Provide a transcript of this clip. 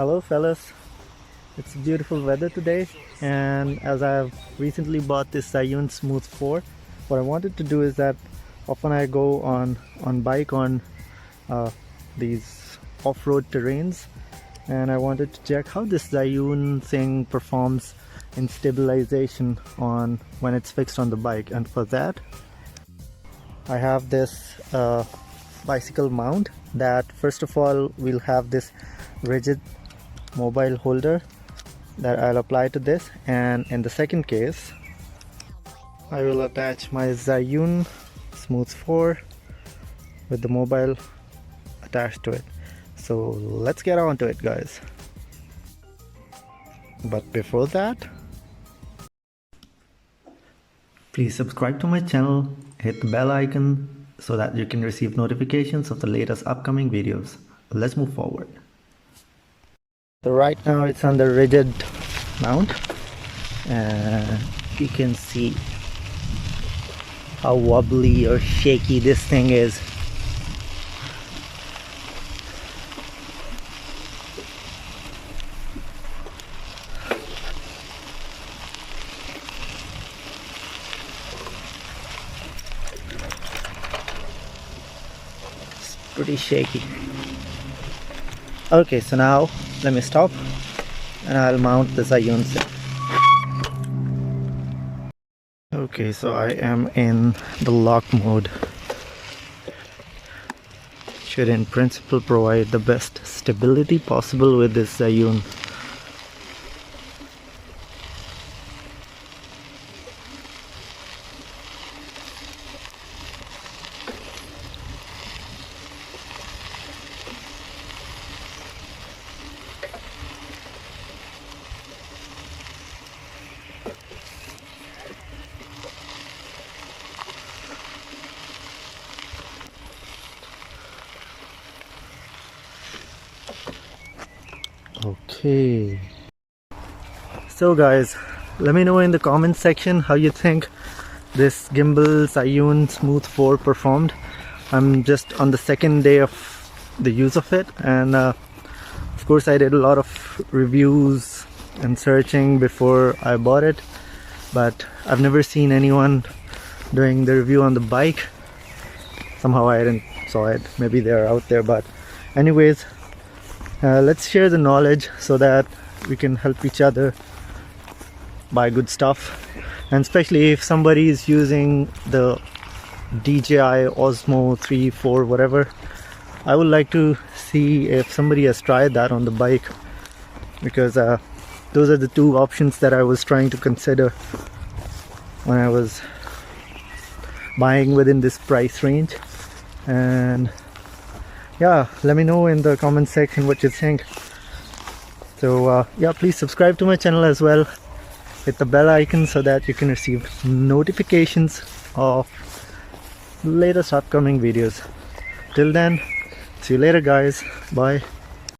Hello fellas, it's beautiful weather today, and as I've recently bought this Zhiyun Smooth 4, what I wanted to do is that often I go on bike on these off-road terrains, and I wanted to check how this Zhiyun thing performs in stabilization on when it's fixed on the bike. And for that I have this bicycle mount that first of all will have this rigid mobile holder that I'll apply to this, and in the second case I will attach my Zhiyun Smooth 4 with the mobile attached to it. So let's get on to it, guys. But before that, please subscribe to my channel, hit the bell icon so that you can receive notifications of the latest upcoming videos. Let's move forward. So right now it's on the rigid mount, and you can see how wobbly or shaky this thing is. It's pretty shaky. Okay, so now let me stop and I'll mount the Zhiyun set. Okay, so I am in the lock mode. Should in principle provide the best stability possible with this Zhiyun. Okay, so guys, let me know in the comment section how you think this gimbal Zhiyun Smooth 4 performed. I'm just on the second day of the use of it, and of course I did a lot of reviews and searching before I bought it, but I've never seen anyone doing the review on the bike. Somehow I didn't saw it. Maybe they're out there, but anyways, let's share the knowledge so that we can help each other buy good stuff. And especially if somebody is using the DJI Osmo 3, 4, whatever, I would like to see if somebody has tried that on the bike, because those are the two options that I was trying to consider when I was buying within this price range. And yeah, let me know in the comment section what you think. So yeah, please subscribe to my channel as well. Hit the bell icon so that you can receive notifications of latest upcoming videos. Till then, see you later guys. Bye.